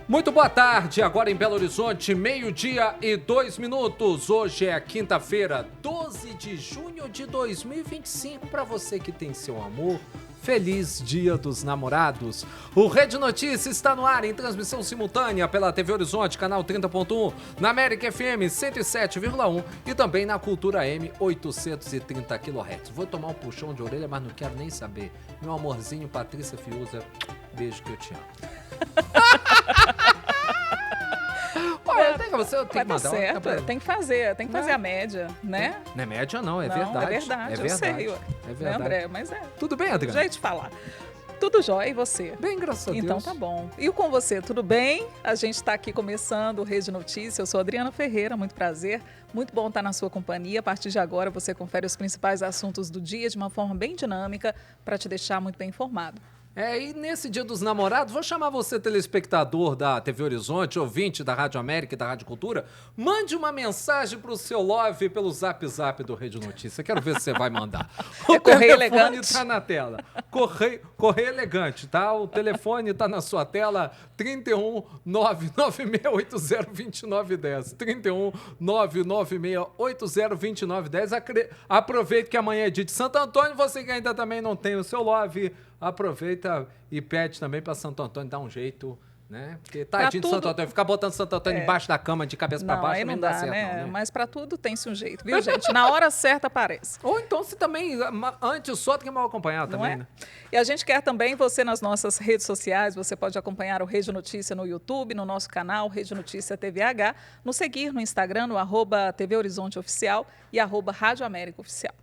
Muito boa tarde, agora em Belo Horizonte, 12:02. Hoje é quinta-feira, 12 de junho de 2025. Para você que tem seu amor, feliz Dia dos Namorados. O Rede Notícias está no ar em transmissão simultânea pela TV Horizonte, canal 30.1, na América FM 107,1 e também na Cultura M 830 kHz. Vou tomar um puxão de orelha, mas não quero nem saber. Meu amorzinho, Patrícia Fiuza, beijo que eu te amo. Olha, você tem que mandar certo, tem que fazer a média, né? Não é média não, é não, verdade. É verdade, eu sei, é verdade. Né, André? Mas Tudo bem, Adriana? Jeito de falar. Tudo jóia, e você? Bem, graças a Deus. Então tá bom. E com você, tudo bem? A gente está aqui começando o Rede Notícias. Eu sou Adriana Ferreira, muito prazer. Muito bom estar na sua companhia. A partir de agora você confere os principais assuntos do dia de uma forma bem dinâmica para te deixar muito bem informado. E nesse Dia dos Namorados, vou chamar você, telespectador da TV Horizonte, ouvinte da Rádio América e da Rádio Cultura, mande uma mensagem pro seu love pelo Zap do Rede Notícia. Quero ver se você vai mandar. O Correio telefone elegante. tá na tela. Correio elegante, tá? O telefone tá na sua tela, 31 996802910. 31 996802910. Aproveite que amanhã é dia de Santo Antônio, você que ainda também não tem o seu love, aproveita e pede também para Santo Antônio dar um jeito, né? Porque tadinho de Santo Antônio, ficar botando Santo Antônio embaixo da cama, de cabeça para baixo, aí não dá dá, certo, né? não, né? Mas para tudo tem-se um jeito, viu, gente? Na hora certa aparece. Ou então se também, antes só do que mal acompanhado Não também, é? né? E a gente quer também você nas nossas redes sociais. Você pode acompanhar o Rede Notícia no YouTube, no nosso canal Rede Notícia TVH, nos seguir no Instagram, no @TV Horizonte Oficial e @Rádio América Oficial.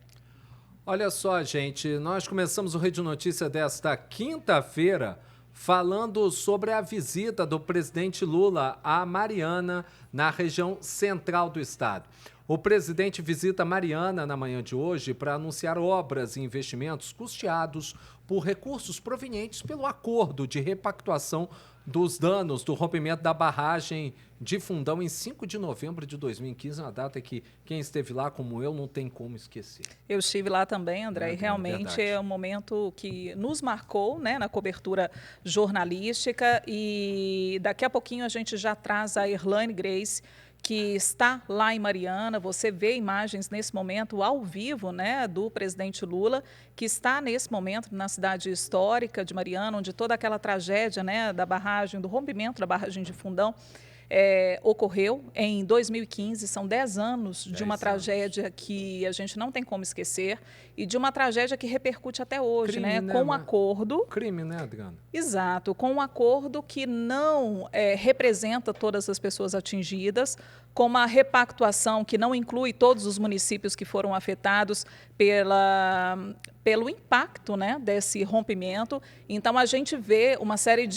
Olha só, gente, nós começamos o Rede Notícia desta quinta-feira falando sobre a visita do presidente Lula a Mariana, na região central do estado. O presidente visita Mariana na manhã de hoje para anunciar obras e investimentos custeados por recursos provenientes pelo acordo de repactuação dos danos do rompimento da barragem de Fundão em 5 de novembro de 2015, uma data que quem esteve lá, como eu, não tem como esquecer. Eu estive lá também, André, e realmente é um momento que nos marcou, né, na cobertura jornalística, e daqui a pouquinho a gente já traz a Erlane Grace, que está lá em Mariana. Você vê imagens nesse momento ao vivo, né, do presidente Lula, que está nesse momento na cidade histórica de Mariana, onde toda aquela tragédia, né, da barragem, do rompimento da barragem de Fundão, ocorreu em 2015. São 10 anos de uma tragédia que a gente não tem como esquecer e de uma tragédia que repercute até hoje, Crime, né? Com um acordo... Crime, né, Adriana? Exato, com um acordo que não representa todas as pessoas atingidas, com uma repactuação que não inclui todos os municípios que foram afetados pelo impacto, né, desse rompimento. Então, a gente vê uma série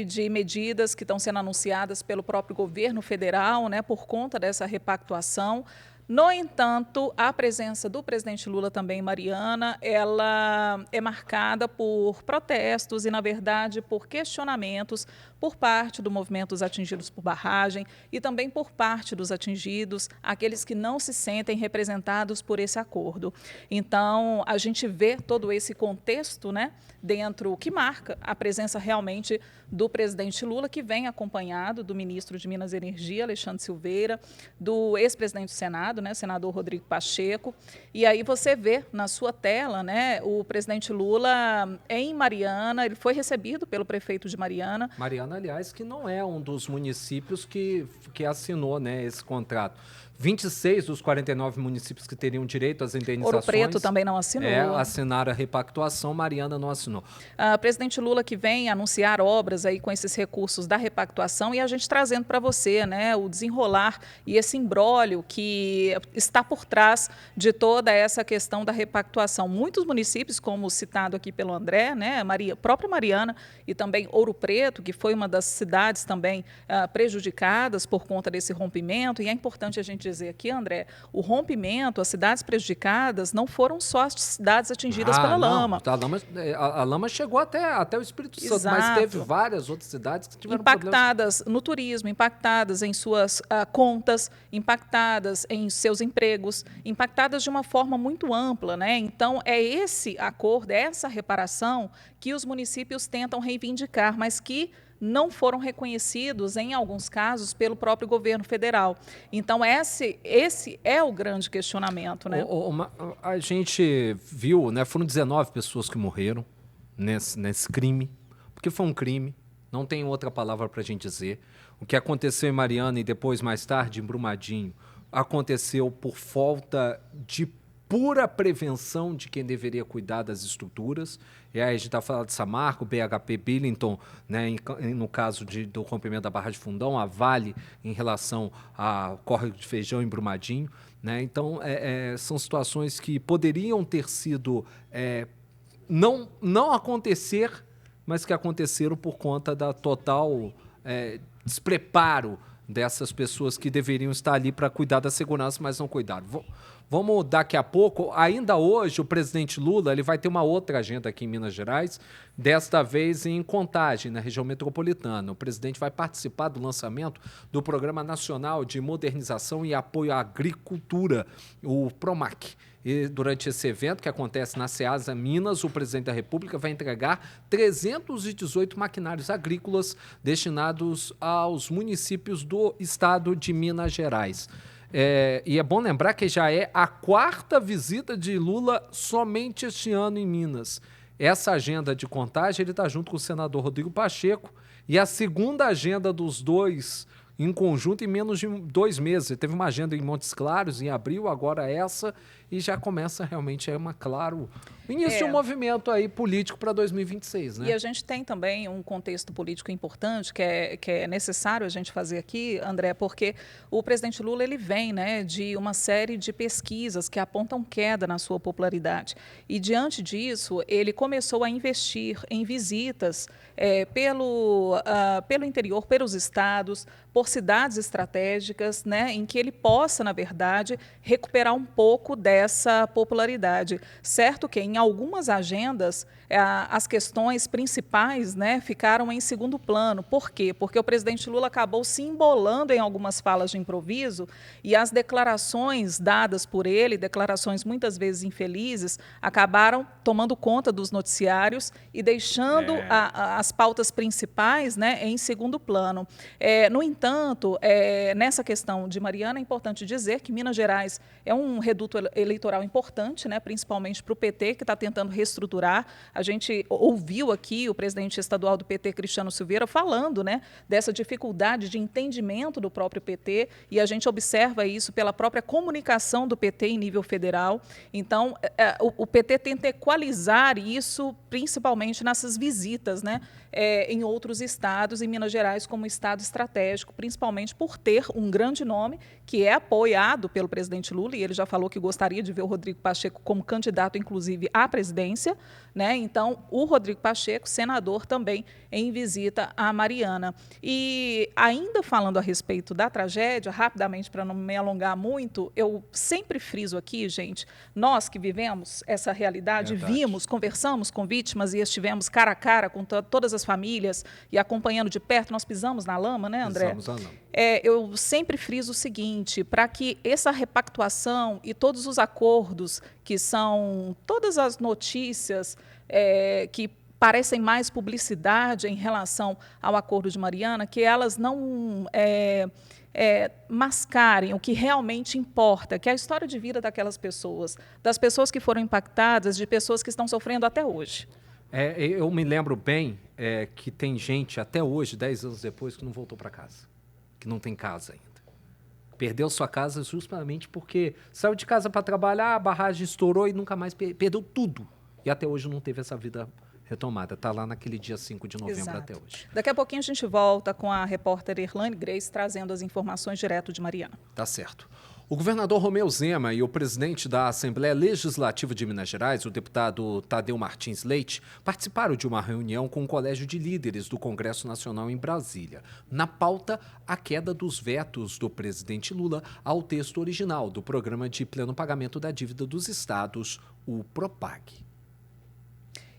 de medidas que estão sendo anunciadas pelo próprio governo federal, né, por conta dessa repactuação. No entanto, a presença do presidente Lula também em Mariana, ela é marcada por protestos e, na verdade, por questionamentos por parte do movimento dos atingidos por barragem e também por parte dos atingidos, aqueles que não se sentem representados por esse acordo. Então, a gente vê todo esse contexto, né, dentro, que marca a presença realmente do presidente Lula, que vem acompanhado do ministro de Minas e Energia, Alexandre Silveira, do ex-presidente do Senado, né, senador Rodrigo Pacheco. E aí você vê na sua tela, né, o presidente Lula em Mariana. Ele foi recebido pelo prefeito de Mariana. Mariana, aliás, que não é um dos municípios que assinou, né, esse contrato. 26 dos 49 municípios que teriam direito às indenizações... Ouro Preto também não assinou. Assinaram a repactuação, Mariana não assinou. Presidente Lula que vem anunciar obras aí com esses recursos da repactuação, e a gente trazendo para você, né, o desenrolar e esse imbróglio que está por trás de toda essa questão da repactuação. Muitos municípios, como citado aqui pelo André, né, própria Mariana e também Ouro Preto, que foi uma das cidades também prejudicadas por conta desse rompimento, e é importante a gente dizer aqui, André, o rompimento, as cidades prejudicadas não foram só as cidades atingidas pela lama. A lama chegou até o Espírito Santo, mas teve várias outras cidades que tiveram impactadas no turismo, impactadas em suas contas, impactadas em seus empregos, impactadas de uma forma muito ampla, né? Então, é esse acordo, é essa reparação que os municípios tentam reivindicar, mas que não foram reconhecidos, em alguns casos, pelo próprio governo federal. Então, esse é o grande questionamento, né? A gente viu, né, foram 19 pessoas que morreram nesse crime, porque foi um crime, não tem outra palavra para a gente dizer. O que aconteceu em Mariana e depois, mais tarde, em Brumadinho, aconteceu por falta de pura prevenção de quem deveria cuidar das estruturas. E aí a gente está falando de Samarco, BHP Billington, né, no caso do rompimento da Barra de Fundão, a Vale em relação ao córrego de Feijão em Brumadinho. Né? Então, são situações que poderiam ter sido não acontecer, mas que aconteceram por conta da total despreparo dessas pessoas que deveriam estar ali para cuidar da segurança, mas não cuidaram. Vamos daqui a pouco, ainda hoje, o presidente Lula ele vai ter uma outra agenda aqui em Minas Gerais, desta vez em Contagem, na região metropolitana. O presidente vai participar do lançamento do Programa Nacional de Modernização e Apoio à Agricultura, o PROMAC. E durante esse evento, que acontece na Ceasa Minas, o presidente da República vai entregar 318 maquinários agrícolas destinados aos municípios do estado de Minas Gerais. E é bom lembrar que já é a 4ª visita de Lula somente este ano em Minas. Essa agenda de Contagem, ele está junto com o senador Rodrigo Pacheco, e a 2ª agenda dos dois em conjunto em menos de 2 meses. Ele teve uma agenda em Montes Claros, em abril, agora essa, e já começa realmente, claro, o início de um movimento aí político para 2026. Né? E a gente tem também um contexto político importante que é necessário a gente fazer aqui, André, porque o presidente Lula ele vem, né, de uma série de pesquisas que apontam queda na sua popularidade. E, diante disso, ele começou a investir em visitas pelo interior, pelos estados, por cidades estratégicas, né, em que ele possa, na verdade, recuperar um pouco dessa popularidade. Certo que em algumas agendas as questões principais, né, ficaram em segundo plano. Por quê? Porque o presidente Lula acabou se embolando em algumas falas de improviso e as declarações dadas por ele, declarações muitas vezes infelizes, acabaram tomando conta dos noticiários e deixando as pautas principais, né, em segundo plano. No entanto, nessa questão de Mariana, é importante dizer que Minas Gerais é um reduto eleitoral importante, né, principalmente para o PT, que está tentando reestruturar. A gente ouviu aqui o presidente estadual do PT, Cristiano Silveira, falando, né, dessa dificuldade de entendimento do próprio PT, e a gente observa isso pela própria comunicação do PT em nível federal. Então, o PT tenta equalizar isso, principalmente nessas visitas, né, em outros estados, em Minas Gerais como estado estratégico, principalmente por ter um grande nome que é apoiado pelo presidente Lula, e ele já falou que gostaria de ver o Rodrigo Pacheco como candidato, inclusive, à presidência, né? Então, o Rodrigo Pacheco, senador, também em visita a Mariana. E ainda falando a respeito da tragédia, rapidamente, para não me alongar muito, eu sempre friso aqui, gente, nós que vivemos essa realidade, vimos, conversamos com vítimas e estivemos cara a cara com todas as famílias e acompanhando de perto, nós pisamos na lama, né, André? Pisamos na lama. Eu sempre friso o seguinte, para que essa repactuação e todos os acordos, que são todas as notícias que parecem mais publicidade em relação ao acordo de Mariana, que elas não mascarem o que realmente importa, que é a história de vida daquelas pessoas, das pessoas que foram impactadas, de pessoas que estão sofrendo até hoje. Eu me lembro bem que tem gente até hoje, 10 anos depois, que não voltou para casa, que não tem casa ainda. Perdeu sua casa justamente porque saiu de casa para trabalhar, a barragem estourou e nunca mais perdeu tudo. E até hoje não teve essa vida retomada. Está lá naquele dia 5 de novembro. Exato. Até hoje. Daqui a pouquinho a gente volta com a repórter Erlane Grace trazendo as informações direto de Mariana. Tá certo. O governador Romeu Zema e o presidente da Assembleia Legislativa de Minas Gerais, o deputado Tadeu Martins Leite, participaram de uma reunião com o Colégio de Líderes do Congresso Nacional em Brasília. Na pauta, a queda dos vetos do presidente Lula ao texto original do Programa de Pleno Pagamento da Dívida dos Estados, o PROPAG.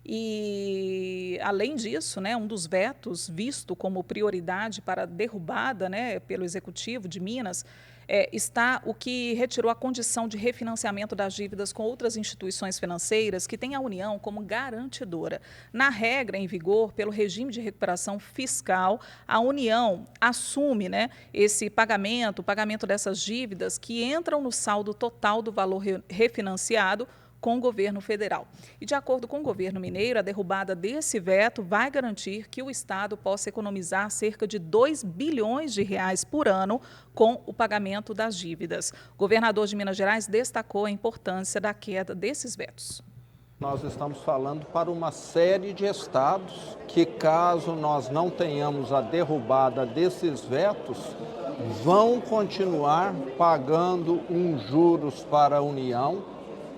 E, além disso, né, um dos vetos visto como prioridade para derrubada, né, pelo Executivo de Minas está o que retirou a condição de refinanciamento das dívidas com outras instituições financeiras que têm a União como garantidora. Na regra em vigor, pelo regime de recuperação fiscal, a União assume, né, esse pagamento, o pagamento dessas dívidas que entram no saldo total do valor refinanciado com o governo federal. E, de acordo com o governo mineiro, a derrubada desse veto vai garantir que o Estado possa economizar cerca de 2 bilhões de reais por ano com o pagamento das dívidas. O governador de Minas Gerais destacou a importância da queda desses vetos. Nós estamos falando para uma série de estados que, caso nós não tenhamos a derrubada desses vetos, vão continuar pagando juros para a União,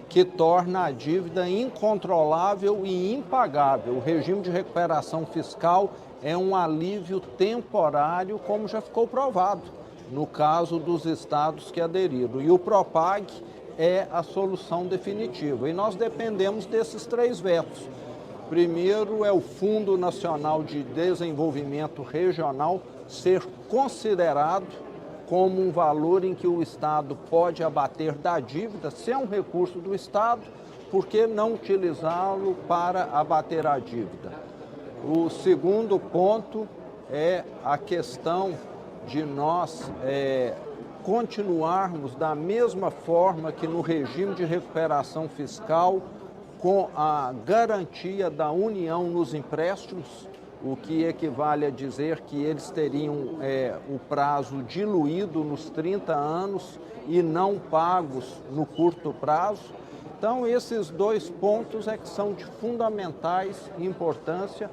que torna a dívida incontrolável e impagável. O regime de recuperação fiscal é um alívio temporário, como já ficou provado no caso dos estados que aderiram. E o Propag é a solução definitiva. E nós dependemos desses 3 vetos. Primeiro é o Fundo Nacional de Desenvolvimento Regional ser considerado como um valor em que o Estado pode abater da dívida, se é um recurso do Estado, por que não utilizá-lo para abater a dívida? O segundo ponto é a questão de nós continuarmos da mesma forma que no regime de recuperação fiscal, com a garantia da União nos empréstimos, o que equivale a dizer que eles teriam o prazo diluído nos 30 anos e não pagos no curto prazo. Então, esses 2 pontos é que são de fundamentais importância.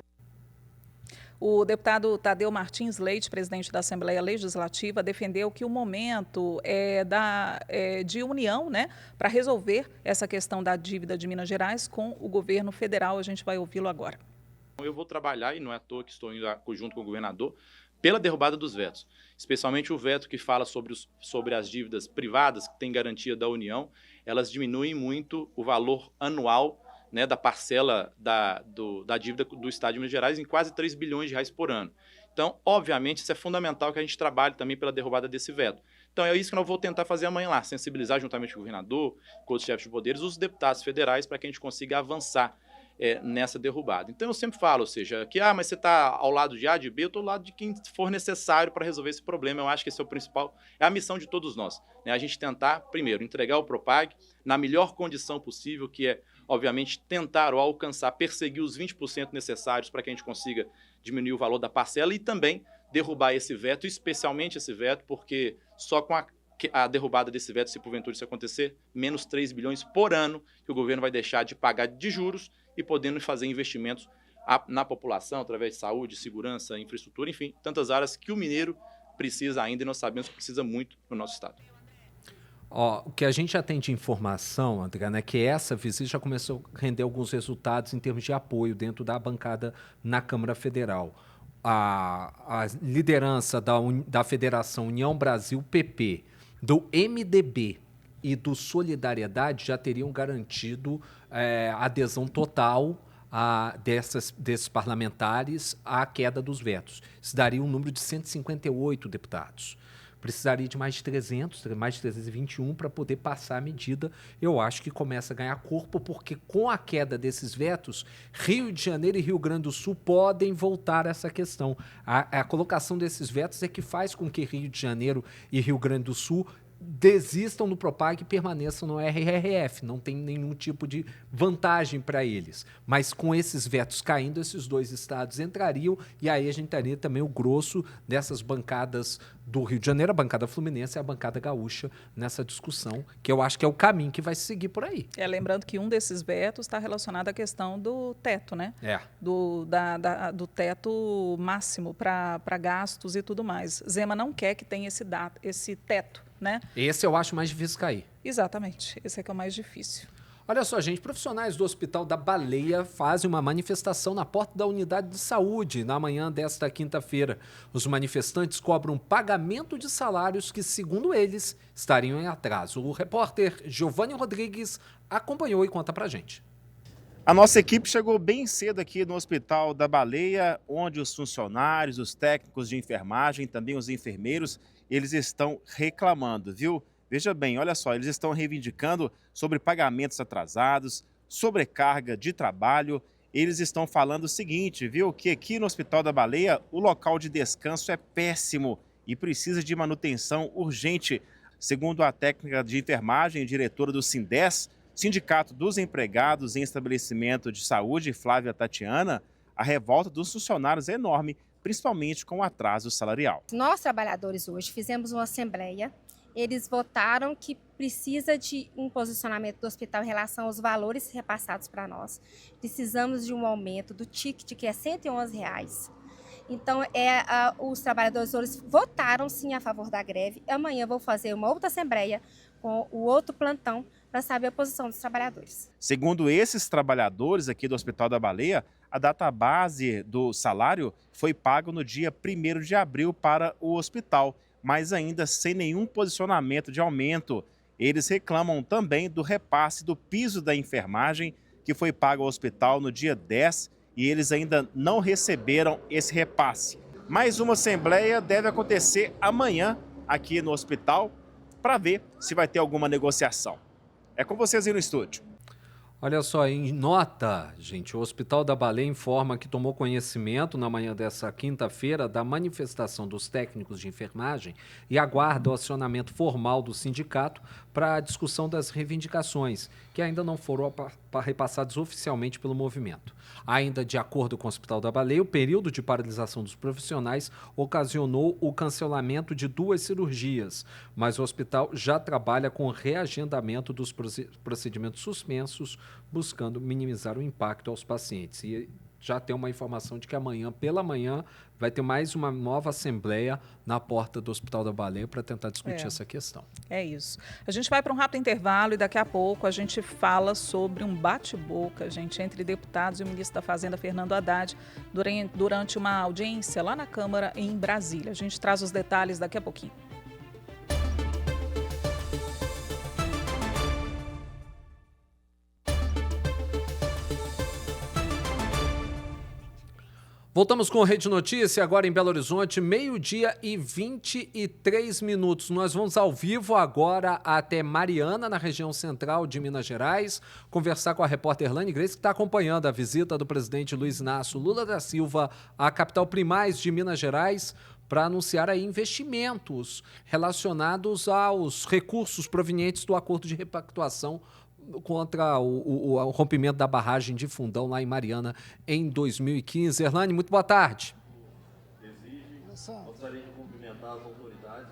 O deputado Tadeu Martins Leite, presidente da Assembleia Legislativa, defendeu que o momento é de união, né, para resolver essa questão da dívida de Minas Gerais com o governo federal. A gente vai ouvi-lo agora. Eu vou trabalhar, e não é à toa que estou indo junto com o governador, pela derrubada dos vetos, especialmente o veto que fala sobre as dívidas privadas, que tem garantia da União. Elas diminuem muito o valor anual, né, da parcela da dívida do Estado de Minas Gerais em quase 3 bilhões de reais por ano. Então, obviamente, isso é fundamental que a gente trabalhe também pela derrubada desse veto. Então, é isso que nós vamos tentar fazer amanhã lá, sensibilizar juntamente com o governador, com os chefes de poderes, os deputados federais, para que a gente consiga avançar nessa derrubada. Então eu sempre falo, ou seja, que mas você está ao lado de A, de B, eu estou ao lado de quem for necessário para resolver esse problema. Eu acho que esse é o principal, é a missão de todos nós, né? A gente tentar, primeiro, entregar o Propag na melhor condição possível, que é, obviamente, tentar ou alcançar, perseguir os 20% necessários para que a gente consiga diminuir o valor da parcela e também derrubar esse veto, especialmente esse veto, porque só com a derrubada desse veto, se porventura isso acontecer, menos 3 bilhões por ano que o governo vai deixar de pagar de juros e podendo fazer investimentos na população, através de saúde, segurança, infraestrutura, enfim, tantas áreas que o mineiro precisa ainda e nós sabemos que precisa muito no nosso estado. O que a gente já tem de informação, André, né, que essa visita já começou a render alguns resultados em termos de apoio dentro da bancada na Câmara Federal. A liderança da Federação União Brasil PP, do MDB e do Solidariedade já teriam garantido adesão total desses parlamentares à queda dos vetos. Isso daria um número de 158 deputados. Precisaria de mais de 300, mais de 321 para poder passar a medida. Eu acho que começa a ganhar corpo, porque com a queda desses vetos, Rio de Janeiro e Rio Grande do Sul podem voltar a essa questão. A colocação desses vetos é que faz com que Rio de Janeiro e Rio Grande do Sul desistam do Propag e permaneçam no RRF. Não tem nenhum tipo de vantagem para eles. Mas com esses vetos caindo, esses 2 estados entrariam e aí a gente teria também o grosso dessas bancadas do Rio de Janeiro, a bancada fluminense e a bancada gaúcha nessa discussão, que eu acho que é o caminho que vai seguir por aí. Lembrando que um desses vetos está relacionado à questão do teto, né? Do teto máximo para gastos e tudo mais. Zema não quer que tenha esse teto, né? Esse eu acho mais difícil cair. Exatamente, esse é que é o mais difícil. Olha só, gente, profissionais do Hospital da Baleia fazem uma manifestação na porta da unidade de saúde na manhã desta quinta-feira. Os manifestantes cobram pagamento de salários que, segundo eles, estariam em atraso. O repórter Giovanni Rodrigues acompanhou e conta pra gente. A nossa equipe chegou bem cedo aqui no Hospital da Baleia, onde os funcionários, os técnicos de enfermagem, também os enfermeiros, eles estão reclamando, viu? Veja bem, olha só, eles estão reivindicando sobre pagamentos atrasados, sobrecarga de trabalho. Eles estão falando o seguinte, viu? Que aqui no Hospital da Baleia o local de descanso é péssimo e precisa de manutenção urgente. Segundo a técnica de enfermagem e diretora do Sindés, Sindicato dos Empregados em Estabelecimento de Saúde, Flávia Tatiana, a revolta dos funcionários é enorme, principalmente com o atraso salarial. Nós, trabalhadores, hoje fizemos uma assembleia. Eles votaram que precisa de um posicionamento do hospital em relação aos valores repassados para nós. Precisamos de um aumento do ticket, que é R$ 111. Então, os trabalhadores hoje votaram sim a favor da greve. Amanhã vou fazer uma outra assembleia com o outro plantão para saber a posição dos trabalhadores. Segundo esses trabalhadores aqui do Hospital da Baleia, a data base do salário foi pago no dia 1º de abril para o hospital, mas ainda sem nenhum posicionamento de aumento. Eles reclamam também do repasse do piso da enfermagem, que foi pago ao hospital no dia 10, e eles ainda não receberam esse repasse. Mais uma assembleia deve acontecer amanhã aqui no hospital para ver se vai ter alguma negociação. É com vocês aí no estúdio. Olha só, em nota, gente, o Hospital da Baleia informa que tomou conhecimento na manhã dessa quinta-feira da manifestação dos técnicos de enfermagem e aguarda o acionamento formal do sindicato para a discussão das reivindicações, que ainda não foram repassadas oficialmente pelo movimento. Ainda de acordo com o Hospital da Baleia, o período de paralisação dos profissionais ocasionou o cancelamento de 2 cirurgias, mas o hospital já trabalha com reagendamento dos procedimentos suspensos, buscando minimizar o impacto aos pacientes. E já tem uma informação de que amanhã, pela manhã, vai ter mais uma nova assembleia na porta do Hospital da Baleia para tentar discutir essa questão. É isso. A gente vai para um rápido intervalo e daqui a pouco a gente fala sobre um bate-boca, gente, entre deputados e o ministro da Fazenda, Fernando Haddad, durante uma audiência lá na Câmara em Brasília. A gente traz os detalhes daqui a pouquinho. Voltamos com o Rede Notícia, agora em Belo Horizonte, 12h23. Nós vamos ao vivo agora até Mariana, na região central de Minas Gerais, conversar com a repórter Lani Grace, que está acompanhando a visita do presidente Luiz Inácio Lula da Silva à capital Primaz de Minas Gerais, para anunciar aí investimentos relacionados aos recursos provenientes do acordo de repactuação contra o rompimento da barragem de Fundão lá em Mariana em 2015. Erlane, muito boa tarde. Gostaria de cumprimentar as autoridades,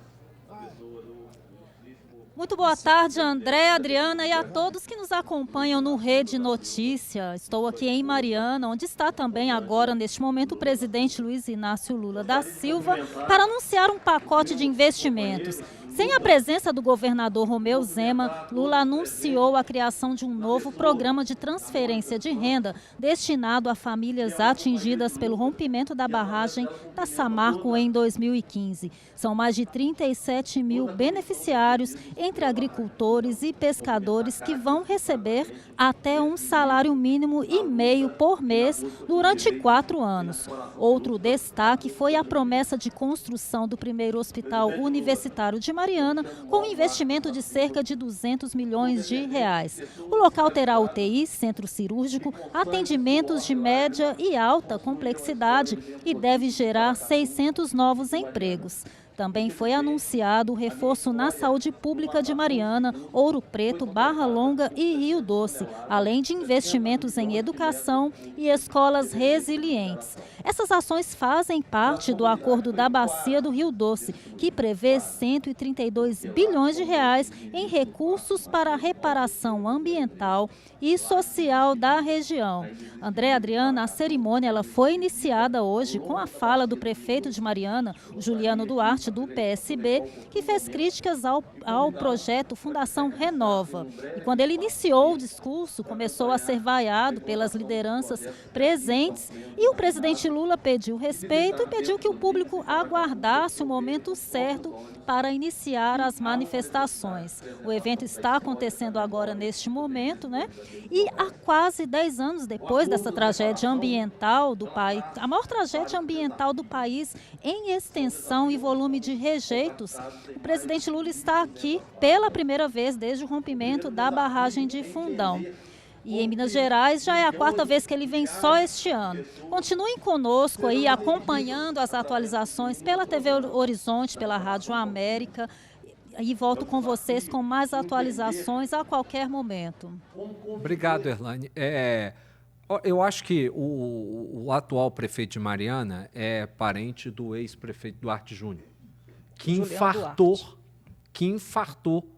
Muito boa tarde, André, Adriana e a todos que nos acompanham no Rede Notícia. Estou aqui em Mariana, onde está também agora, neste momento, o presidente Luiz Inácio Lula da Silva, para anunciar um pacote de investimentos. Sem a presença do governador Romeu Zema, Lula anunciou a criação de um novo programa de transferência de renda destinado a famílias atingidas pelo rompimento da barragem da Samarco em 2015. São mais de 37 mil beneficiários, entre agricultores e pescadores, que vão receber até um salário mínimo e meio por mês durante 4 anos. Outro destaque foi a promessa de construção do primeiro hospital universitário de Mariana, com investimento de cerca de 200 milhões de reais. O local terá UTI, centro cirúrgico, atendimentos de média e alta complexidade e deve gerar 600 novos empregos. Também foi anunciado o reforço na saúde pública de Mariana, Ouro Preto, Barra Longa e Rio Doce, além de investimentos em educação e escolas resilientes. Essas ações fazem parte do acordo da Bacia do Rio Doce, que prevê 132 bilhões de reais em recursos para a reparação ambiental e social da região. André, Adriana, a cerimônia ela foi iniciada hoje com a fala do prefeito de Mariana, Juliano Duarte, parte do PSB, que fez críticas ao projeto Fundação Renova. E quando ele iniciou o discurso, começou a ser vaiado pelas lideranças presentes e o presidente Lula pediu respeito e pediu que o público aguardasse o momento certo para iniciar as manifestações. O evento está acontecendo agora neste momento, né? E há quase 10 anos depois dessa tragédia ambiental do país, a maior tragédia ambiental do país em extensão e volume de rejeitos, o presidente Lula está aqui pela primeira vez desde o rompimento da barragem de Fundão. E em Minas Gerais já é a 4ª vez que ele vem só este ano. Continuem conosco aí, acompanhando as atualizações pela TV Horizonte, pela Rádio América. E volto com vocês com mais atualizações a qualquer momento. Obrigado, Erlane. Eu acho que o atual prefeito de Mariana é parente do ex-prefeito Duarte Júnior, que infartou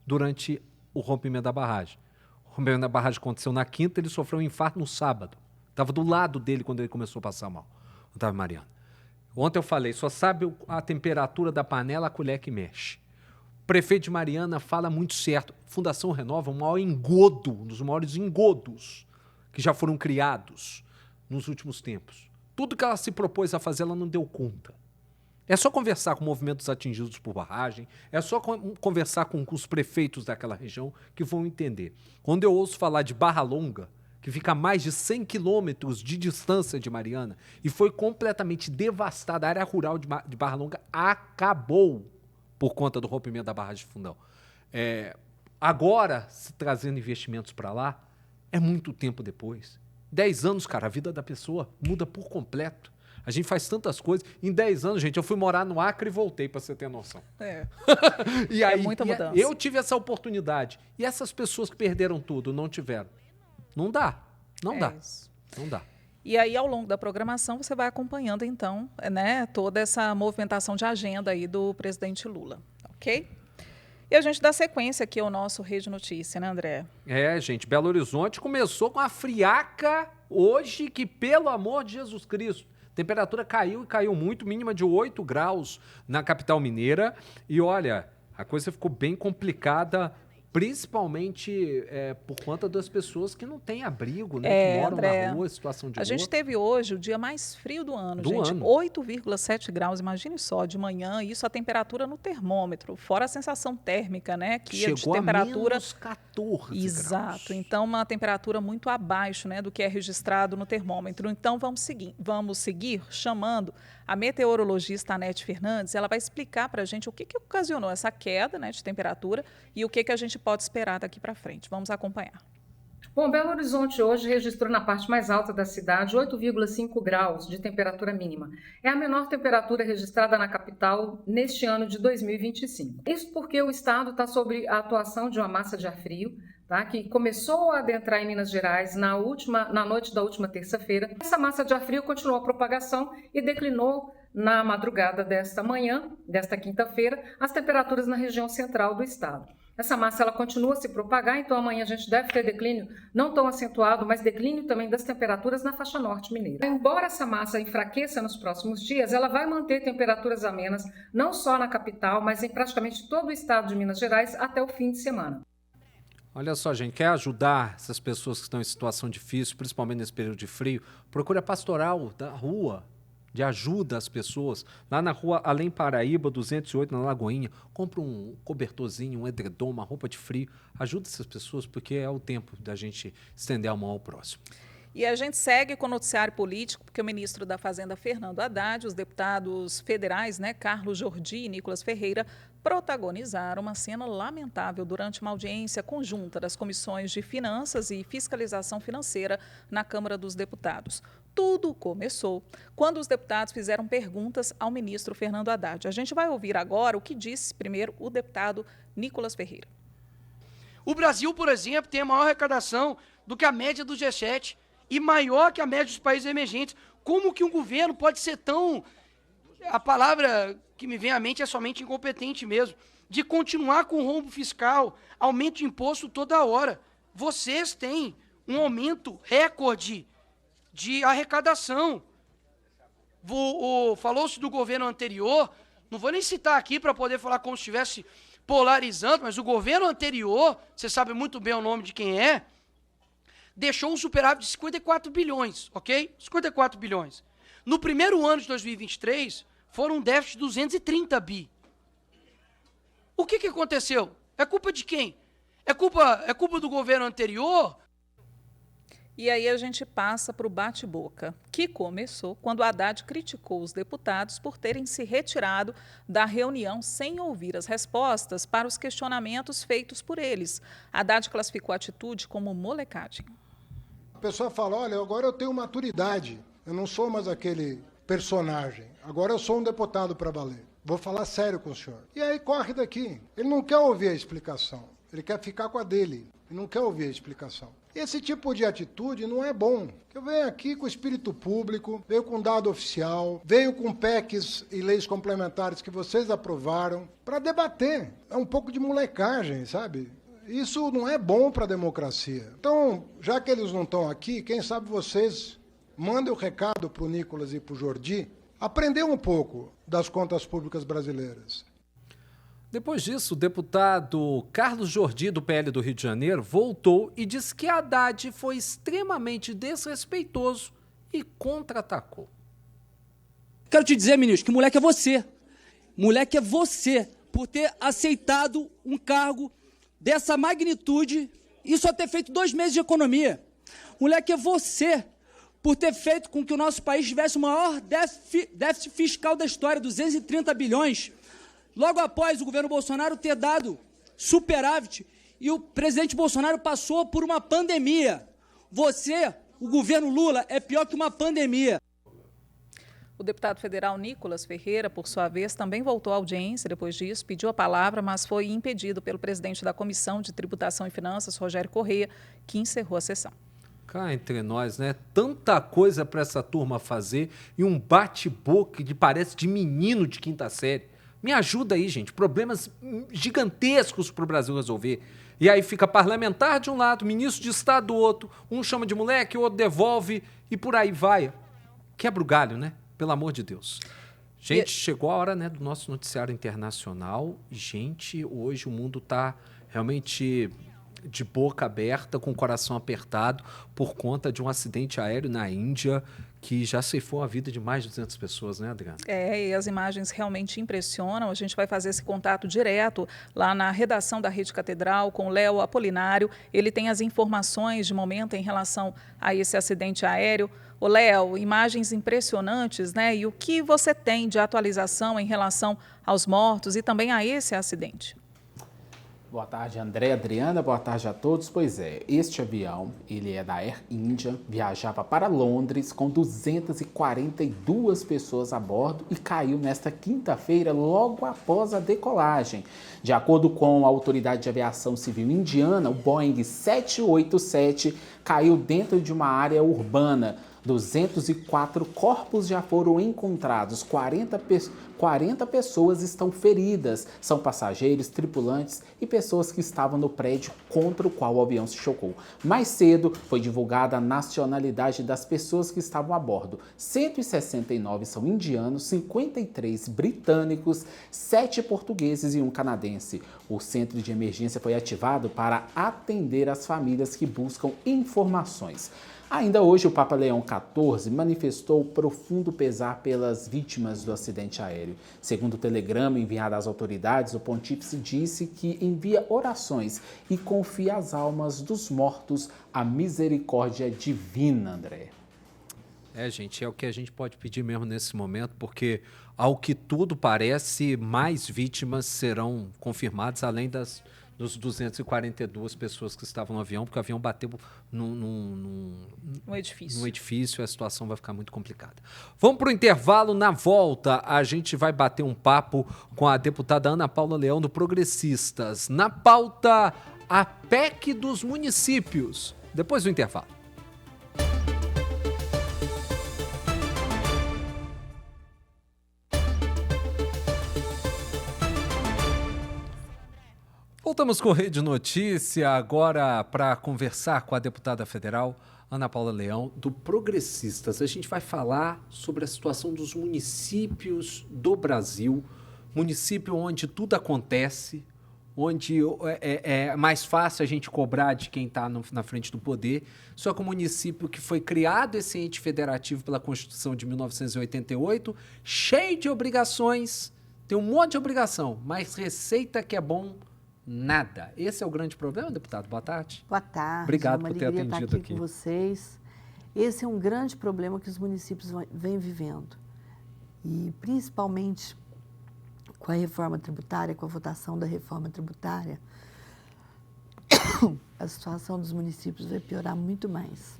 durante o rompimento da barragem. O rompimento da barragem aconteceu na quinta, ele sofreu um infarto no sábado. Estava do lado dele quando ele começou a passar mal. Otávio Mariana. Ontem eu falei, só sabe a temperatura da panela, a colher que mexe. O prefeito de Mariana fala muito certo. Fundação Renova é um maior engodo, um dos maiores engodos que já foram criados nos últimos tempos. Tudo que ela se propôs a fazer, ela não deu conta. É só conversar com movimentos atingidos por barragem, é só conversar com os prefeitos daquela região que vão entender. Quando eu ouço falar de Barra Longa, que fica a mais de 100 quilômetros de distância de Mariana e foi completamente devastada, a área rural de Barra Longa acabou por conta do rompimento da barragem de Fundão. Agora, se trazendo investimentos para lá, é muito tempo depois. 10 anos, cara, a vida da pessoa muda por completo. A gente faz tantas coisas. Em 10 anos, gente, eu fui morar no Acre e voltei, para você ter noção. E aí, muita mudança. Eu tive essa oportunidade. E essas pessoas que perderam tudo, não tiveram. Não dá. Não dá. Não dá. E aí, ao longo da programação, você vai acompanhando, então, né, toda essa movimentação de agenda aí do presidente Lula, ok? E a gente dá sequência aqui ao nosso Rede Notícia, né, André? Gente, Belo Horizonte começou com a friaca hoje, que, pelo amor de Jesus Cristo, a temperatura caiu e caiu muito, mínima de 8 graus na capital mineira. E olha, a coisa ficou bem complicada, principalmente por conta das pessoas que não têm abrigo, né? Que moram André, na rua, situação de rua. A gente teve hoje o dia mais frio do ano, gente. 8,7 graus, imagine só, de manhã, isso a temperatura no termômetro, fora a sensação térmica, né? Que chegou de temperatura a menos 14 Exato, graus. Então uma temperatura muito abaixo, né, do que é registrado no termômetro. Então vamos seguir chamando a meteorologista Anete Fernandes. Ela vai explicar para a gente o que ocasionou essa queda, né, de temperatura e o que a gente pode esperar daqui para frente. Vamos acompanhar. Bom, Belo Horizonte hoje registrou na parte mais alta da cidade 8,5 graus de temperatura mínima. É a menor temperatura registrada na capital neste ano de 2025. Isso porque o estado está sob a atuação de uma massa de ar frio, tá, que começou a adentrar em Minas Gerais na noite da última terça-feira. Essa massa de ar frio continuou a propagação e declinou na madrugada desta quinta-feira, as temperaturas na região central do estado. Essa massa ela continua a se propagar, então amanhã a gente deve ter declínio não tão acentuado, mas declínio também das temperaturas na faixa norte mineira. Embora essa massa enfraqueça nos próximos dias, ela vai manter temperaturas amenas não só na capital, mas em praticamente todo o estado de Minas Gerais até o fim de semana. Olha só, gente, quer ajudar essas pessoas que estão em situação difícil, principalmente nesse período de frio? Procure a pastoral da rua, de ajuda às pessoas. Lá na rua Além Paraíba, 208, na Lagoinha. Compra um cobertorzinho, um edredom, uma roupa de frio. Ajuda essas pessoas, porque é o tempo da gente estender a mão ao próximo. E a gente segue com o noticiário político, porque o ministro da Fazenda, Fernando Haddad, os deputados federais, né, Carlos Jordi e Nicolas Ferreira, protagonizaram uma cena lamentável durante uma audiência conjunta das comissões de Finanças e Fiscalização Financeira na Câmara dos Deputados. Tudo começou quando os deputados fizeram perguntas ao ministro Fernando Haddad. A gente vai ouvir agora o que disse primeiro o deputado Nicolas Ferreira. O Brasil, por exemplo, tem a maior arrecadação do que a média do G7 e maior que a média dos países emergentes. Como que um governo pode ser tão... A palavra que me vem à mente é somente incompetente mesmo, de continuar com o rombo fiscal, aumento de imposto toda hora. Vocês têm um aumento recorde de arrecadação. Falou-se do governo anterior, Não vou nem citar aqui para poder falar como se estivesse polarizando, mas o governo anterior, você sabe muito bem o nome de quem é, deixou um superávit de 54 bilhões, ok? 54 bilhões. No primeiro ano de 2023, foram um déficit de 230 bi. O que aconteceu? É culpa de quem? É culpa do governo anterior? E aí a gente passa para o bate-boca, que começou quando Haddad criticou os deputados por terem se retirado da reunião sem ouvir as respostas para os questionamentos feitos por eles. Haddad classificou a atitude como molecagem. A pessoa fala, olha, agora eu tenho maturidade, eu não sou mais aquele personagem, agora eu sou um deputado para valer. Vou falar sério com o senhor. E aí corre daqui. Ele não quer ouvir a explicação, ele quer ficar com a dele, ele não quer ouvir a explicação. Esse tipo de atitude não é bom. Eu venho aqui com o espírito público, veio com dado oficial, veio com PECs e leis complementares que vocês aprovaram para debater. É um pouco de molecagem, sabe? Isso não é bom para a democracia. Então, já que eles não estão aqui, quem sabe vocês mandem o recado para o Nicolas e para o Jordi aprender um pouco das contas públicas brasileiras. Depois disso, o deputado Carlos Jordi, do PL do Rio de Janeiro, voltou e disse que Haddad foi extremamente desrespeitoso e contra-atacou. Quero te dizer, ministro, que moleque é você. Moleque é você, por ter aceitado um cargo dessa magnitude e só ter feito 2 meses de economia. Moleque é você, por ter feito com que o nosso país tivesse o maior déficit fiscal da história, 230 bilhões. Logo após o governo Bolsonaro ter dado superávit e o presidente Bolsonaro passou por uma pandemia. Você, o governo Lula, é pior que uma pandemia. O deputado federal Nicolas Ferreira, por sua vez, também voltou à audiência depois disso, pediu a palavra, mas foi impedido pelo presidente da Comissão de Tributação e Finanças, Rogério Corrêa, que encerrou a sessão. Cá entre nós, né? Tanta coisa para essa turma fazer e um bate-boca que parece de menino de 5ª série. Me ajuda aí, gente. Problemas gigantescos para o Brasil resolver. E aí fica parlamentar de um lado, ministro de Estado do outro, um chama de moleque, o outro devolve e por aí vai. Quebra o galho, né? Pelo amor de Deus. Gente, chegou a hora, né, do nosso noticiário internacional. Gente, hoje o mundo está realmente de boca aberta, com o coração apertado, por conta de um acidente aéreo na Índia que já ceifou a vida de mais de 200 pessoas, né, Adriana? E as imagens realmente impressionam. A gente vai fazer esse contato direto lá na redação da Rede Catedral com o Léo Apolinário. Ele tem as informações de momento em relação a esse acidente aéreo. Ô, Léo, imagens impressionantes, né? E o que você tem de atualização em relação aos mortos e também a esse acidente? Boa tarde, André, Adriana, boa tarde a todos. Pois é, este avião, ele é da Air India, viajava para Londres com 242 pessoas a bordo e caiu nesta quinta-feira logo após a decolagem. De acordo com a Autoridade de Aviação Civil Indiana, o Boeing 787 caiu dentro de uma área urbana. 204 corpos já foram encontrados, 40 pessoas estão feridas, são passageiros, tripulantes e pessoas que estavam no prédio contra o qual o avião se chocou. Mais cedo foi divulgada a nacionalidade das pessoas que estavam a bordo. 169 são indianos, 53 britânicos, 7 portugueses e 1 canadense. O centro de emergência foi ativado para atender as famílias que buscam informações. Ainda hoje, o Papa Leão XIV manifestou profundo pesar pelas vítimas do acidente aéreo. Segundo o telegrama enviado às autoridades, o pontífice disse que envia orações e confia as almas dos mortos à misericórdia divina, André. Gente, é o que a gente pode pedir mesmo nesse momento, porque, ao que tudo parece, mais vítimas serão confirmadas, além dos 242 pessoas que estavam no avião, porque o avião bateu num edifício, a situação vai ficar muito complicada. Vamos para o intervalo. Na volta, a gente vai bater um papo com a deputada Ana Paula Leão, do Progressistas. Na pauta, a PEC dos municípios. Depois do intervalo. Voltamos com o Rede Notícia, agora para conversar com a deputada federal Ana Paula Leão, do Progressistas. A gente vai falar sobre a situação dos municípios do Brasil município onde tudo acontece, onde é mais fácil a gente cobrar de quem está na frente do poder. Só que um município que foi criado esse ente federativo pela Constituição de 1988, cheio de obrigações, tem um monte de obrigação, mas receita que é bom, nada. Esse é o grande problema, deputado. Boa tarde. Boa tarde. Obrigado por ter atendido estar aqui com vocês. Esse é um grande problema que os municípios vêm vivendo. E principalmente com a reforma tributária, com a votação da reforma tributária, a situação dos municípios vai piorar muito mais.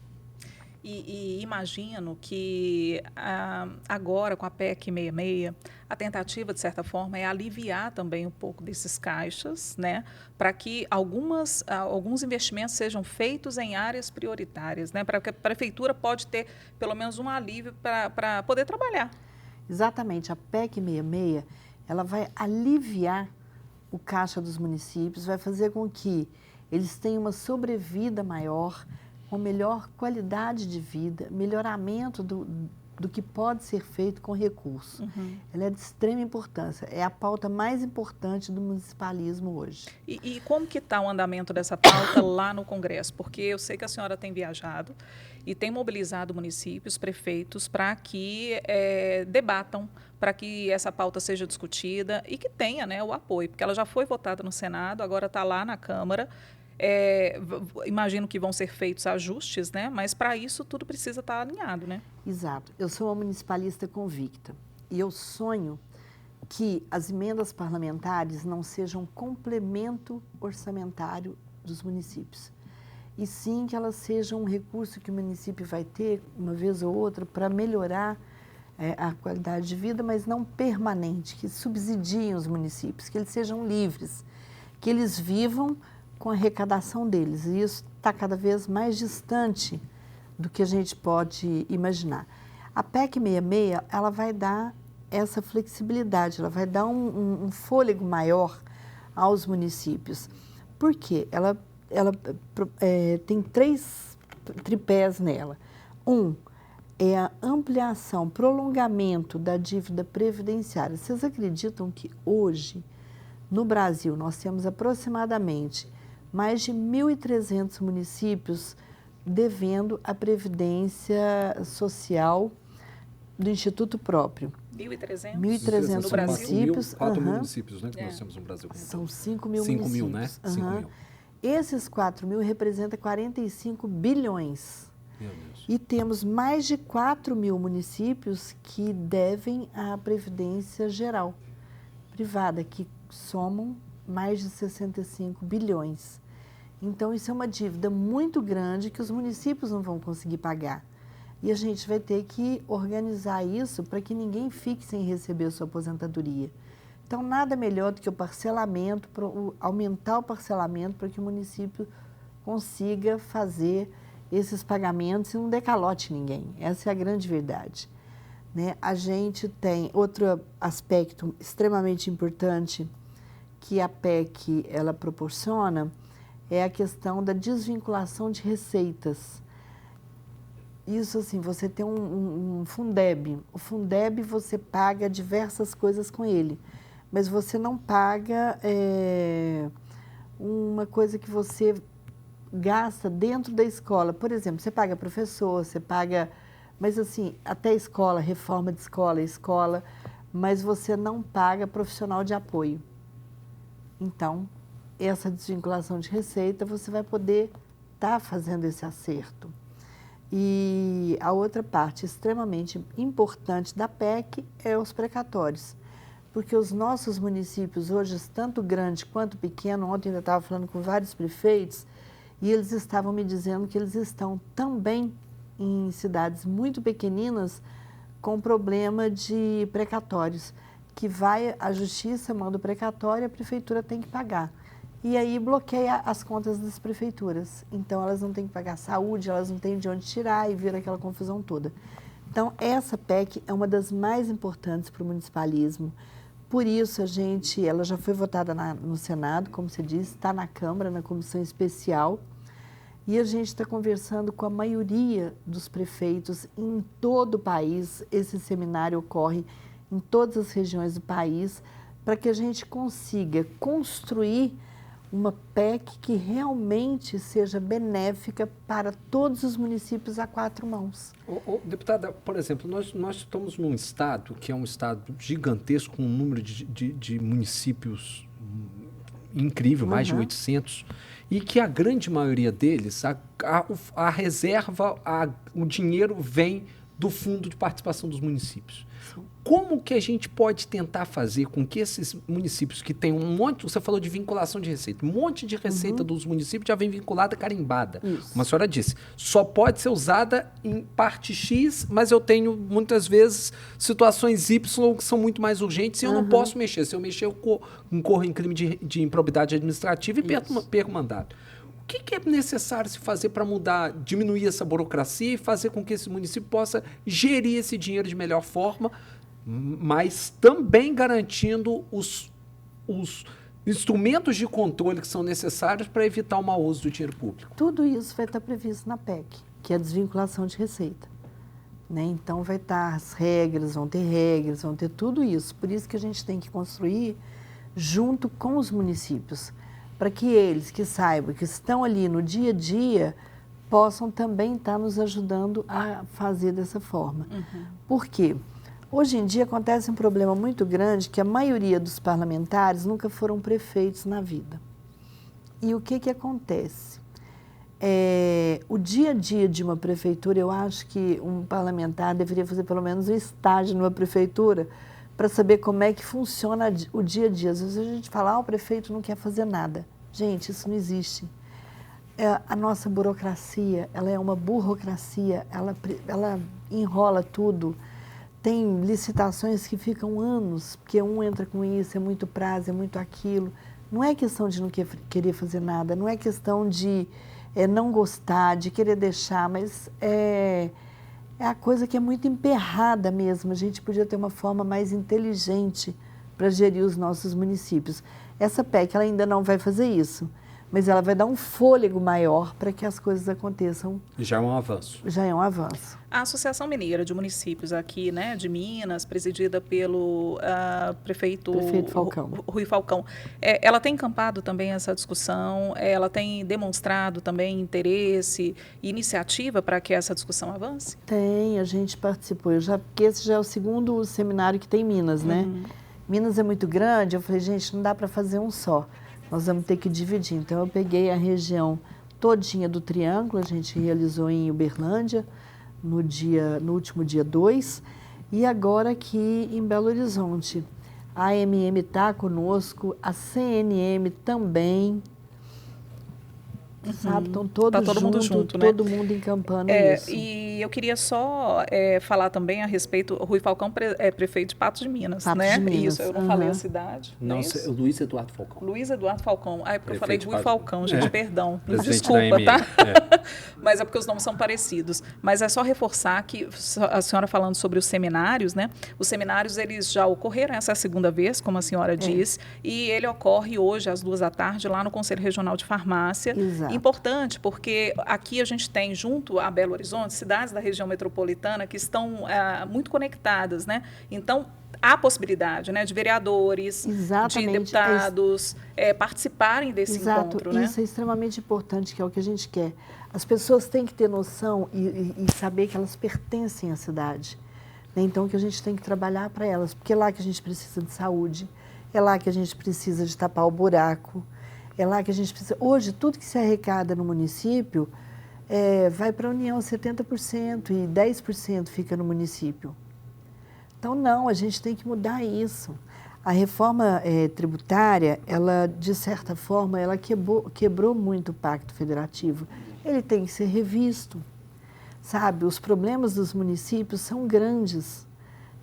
E imagino que agora, com a PEC 66, a tentativa, de certa forma, é aliviar também um pouco desses caixas, né, para que alguns investimentos sejam feitos em áreas prioritárias, né, para que a prefeitura pode ter pelo menos um alívio para poder trabalhar. Exatamente. A PEC 66, ela vai aliviar o caixa dos municípios, vai fazer com que eles tenham uma sobrevida maior, com melhor qualidade de vida, melhoramento do que pode ser feito com recursos. Uhum. Ela é de extrema importância, é a pauta mais importante do municipalismo hoje. E como que está o andamento dessa pauta lá no Congresso? Porque eu sei que a senhora tem viajado e tem mobilizado municípios, prefeitos, para que debatam, para que essa pauta seja discutida e que tenha, né, o apoio, porque ela já foi votada no Senado, agora está lá na Câmara. Imagino que vão ser feitos ajustes, né? Mas para isso tudo precisa estar alinhado, né? Exato. Eu sou uma municipalista convicta e eu sonho que as emendas parlamentares não sejam complemento orçamentário dos municípios, e sim que elas sejam um recurso que o município vai ter uma vez ou outra para melhorar a qualidade de vida, mas não permanente, que subsidiem os municípios, que eles sejam livres, que eles vivam com a arrecadação deles, e isso está cada vez mais distante do que a gente pode imaginar. A PEC 66, ela vai dar essa flexibilidade, ela vai dar um fôlego maior aos municípios. Por quê? Ela tem 3 tripés nela. É a ampliação, prolongamento da dívida previdenciária. Vocês acreditam que hoje, no Brasil, nós temos aproximadamente mais de 1.300 municípios devendo a Previdência Social do Instituto próprio. 1.300? 1.300 municípios. 4 mil municípios, né, que nós temos no Brasil. São 5 mil 5 municípios. mil, né? 5 mil. Esses 4 mil representam 45 bilhões. Meu Deus. E temos mais de 4 mil municípios que devem à Previdência Geral privada, que somam mais de 65 bilhões. Então, isso é uma dívida muito grande que os municípios não vão conseguir pagar. E a gente vai ter que organizar isso para que ninguém fique sem receber a sua aposentadoria. Então, nada melhor do que o parcelamento, aumentar o parcelamento para que o município consiga fazer esses pagamentos e não decalote ninguém. Essa é a grande verdade, né? A gente tem outro aspecto extremamente importante que a PEC ela proporciona, é a questão da desvinculação de receitas. Isso assim, você tem um Fundeb. O Fundeb você paga diversas coisas com ele, mas você não paga uma coisa que você gasta dentro da escola. Por exemplo, você paga professor, você paga, mas assim, até escola, reforma de escola, mas você não paga profissional de apoio. Então, essa desvinculação de receita, você vai poder estar fazendo esse acerto. E a outra parte extremamente importante da PEC é os precatórios, porque os nossos municípios hoje, tanto grande quanto pequeno, ontem eu estava falando com vários prefeitos, e eles estavam me dizendo que eles estão também em cidades muito pequeninas com problema de precatórios, que vai à justiça, manda o precatório e a prefeitura tem que pagar. E aí bloqueia as contas das prefeituras. Então, elas não têm que pagar saúde, elas não têm de onde tirar e vira aquela confusão toda. Então, essa PEC é uma das mais importantes para o municipalismo. Por isso, ela já foi votada no Senado, como você disse, está na Câmara, na comissão especial. E a gente está conversando com a maioria dos prefeitos em todo o país. Esse seminário ocorre em todas as regiões do país, para que a gente consiga construir uma PEC que realmente seja benéfica para todos os municípios a 4 mãos. Deputada, por exemplo, nós estamos num estado que é um estado gigantesco, com um número de municípios incrível, mais de 800, e que a grande maioria deles, a reserva, o dinheiro vem do Fundo de Participação dos Municípios. Como que a gente pode tentar fazer com que esses municípios que têm um monte, você falou de vinculação de receita, um monte de receita dos municípios já vem vinculada, carimbada. Isso. Como a senhora disse, só pode ser usada em parte X, mas eu tenho muitas vezes situações Y que são muito mais urgentes e eu não posso mexer. Se eu mexer, eu incorro em crime de improbidade administrativa e perco o mandato. O que é necessário se fazer para mudar, diminuir essa burocracia e fazer com que esse município possa gerir esse dinheiro de melhor forma, mas também garantindo os instrumentos de controle que são necessários para evitar o mau uso do dinheiro público? Tudo isso vai estar previsto na PEC, que é a desvinculação de receita. Né? Então, vai estar as regras, vão ter tudo isso. Por isso que a gente tem que construir junto com os municípios, para que eles que saibam que estão ali no dia a dia possam também estar nos ajudando a fazer dessa forma. Por quê? Hoje em dia acontece um problema muito grande que a maioria dos parlamentares nunca foram prefeitos na vida. E o que acontece? O dia a dia de uma prefeitura, eu acho que um parlamentar deveria fazer pelo menos um estágio numa prefeitura para saber como é que funciona o dia a dia. Às vezes a gente fala, o prefeito não quer fazer nada. Gente, isso não existe. A nossa burocracia, ela é uma burocracia, ela enrola tudo. Tem licitações que ficam anos, porque um entra com isso, é muito prazo, é muito aquilo. Não é questão de não querer fazer nada, não é questão de não gostar, de querer deixar, mas é a coisa que é muito emperrada mesmo. A gente podia ter uma forma mais inteligente para gerir os nossos municípios. Essa PEC ela ainda não vai fazer isso, mas ela vai dar um fôlego maior para que as coisas aconteçam. Já é um avanço. Já é um avanço. A Associação Mineira de Municípios aqui, né, de Minas, presidida pelo prefeito Falcão. Rui Falcão, ela tem encampado também essa discussão, ela tem demonstrado também interesse e iniciativa para que essa discussão avance? Tem, a gente participou, porque esse já é o segundo seminário que tem em Minas, né? Minas é muito grande, eu falei, gente, não dá para fazer um só. Nós vamos ter que dividir. Então, eu peguei a região todinha do Triângulo, a gente realizou em Uberlândia, no último dia 2, e agora aqui em Belo Horizonte. A AMM está conosco, a CNM também, sabe? Estão todos tá todo mundo junto, né? Todo mundo encampando isso. E eu queria só falar também a respeito, o Rui Falcão é prefeito de Patos de Minas, né? De Minas. Isso, eu não falei a cidade. Não, é Luiz Eduardo Falcão. Luiz Eduardo Falcão. É porque eu falei Rui Falcão, gente, perdão. Presidente Desculpa, tá? Mas é porque os nomes são parecidos. Mas é só reforçar que a senhora falando sobre os seminários, né? Os seminários, eles já ocorreram, essa é a segunda vez, como a senhora disse, e ele ocorre hoje às 14h lá no Conselho Regional de Farmácia. Exato. Importante, porque aqui a gente tem, junto a Belo Horizonte, cidades da região metropolitana que estão muito conectadas, né? Então, há possibilidade, né, de vereadores, de deputados participarem desse encontro, né? Isso é extremamente importante, que é o que a gente quer. As pessoas têm que ter noção e saber que elas pertencem à cidade. Né? Então, que a gente tem que trabalhar para elas, porque é lá que a gente precisa de saúde, é lá que a gente precisa de tapar o buraco, é lá que a gente precisa... Hoje, tudo que se arrecada no município vai para a União 70% e 10% fica no município. Então, não, a gente tem que mudar isso. A reforma tributária, ela, de certa forma, ela quebrou muito o Pacto Federativo. Ele tem que ser revisto, sabe? Os problemas dos municípios são grandes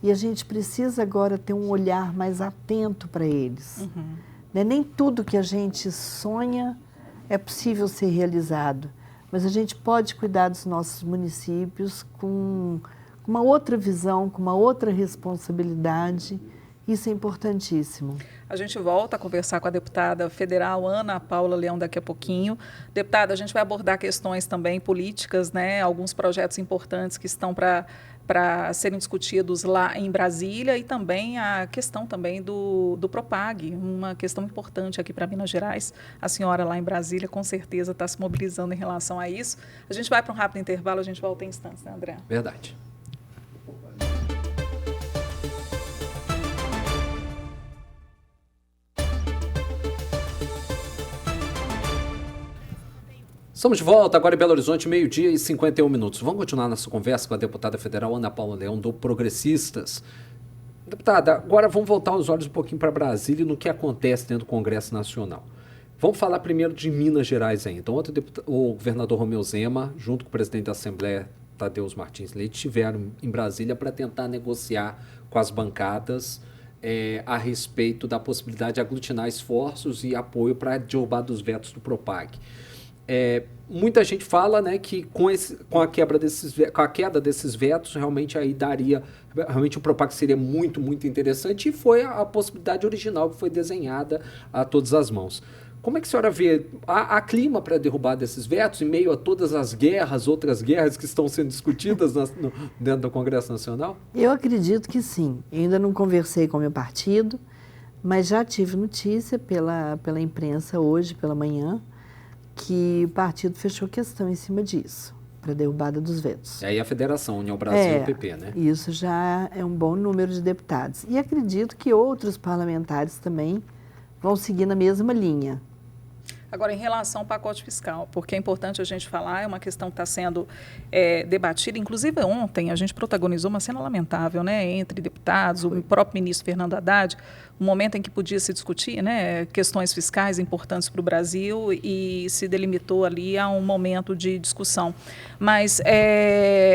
e a gente precisa agora ter um olhar mais atento para eles. Nem tudo que a gente sonha é possível ser realizado, mas a gente pode cuidar dos nossos municípios com uma outra visão, com uma outra responsabilidade. Isso é importantíssimo. A gente volta a conversar com a deputada federal Ana Paula Leão daqui a pouquinho. Deputada, a gente vai abordar questões também políticas, né? Alguns projetos importantes que estão para para serem discutidos lá em Brasília, e também a questão também do Propag, uma questão importante aqui para Minas Gerais. A senhora lá em Brasília com certeza está se mobilizando em relação a isso. A gente vai para um rápido intervalo, a gente volta em instantes, né, André? Verdade. Estamos de volta, agora em Belo Horizonte, 12h51. Vamos continuar nossa conversa com a deputada federal Ana Paula Leão, do Progressistas. Deputada, agora vamos voltar os olhos um pouquinho para Brasília e no que acontece dentro do Congresso Nacional. Vamos falar primeiro de Minas Gerais ainda. Ontem o governador Romeu Zema, junto com o presidente da Assembleia, Tadeu Martins Leite, estiveram em Brasília para tentar negociar com as bancadas a respeito da possibilidade de aglutinar esforços e apoio para a derrubada dos vetos do Propag. Muita gente fala, né, que com a queda desses vetos, realmente aí realmente o Propag seria muito, muito interessante, e foi a possibilidade original que foi desenhada a todas as mãos. Como é que a senhora vê a clima para derrubar desses vetos, em meio a todas as outras guerras que estão sendo discutidas dentro do Congresso Nacional? Eu acredito que sim. Eu ainda não conversei com o meu partido, mas já tive notícia pela imprensa hoje, pela manhã, que o partido fechou questão em cima disso, para a derrubada dos vetos. E aí a Federação, União Brasil e o PP, né? Isso já é um bom número de deputados. E acredito que outros parlamentares também vão seguir na mesma linha. Agora, em relação ao pacote fiscal, porque é importante a gente falar, é uma questão que está sendo debatida. Inclusive, ontem a gente protagonizou uma cena lamentável, né, entre deputados, o próprio ministro Fernando Haddad, um momento em que podia se discutir, né, questões fiscais importantes para o Brasil, e se delimitou ali a um momento de discussão. Mas,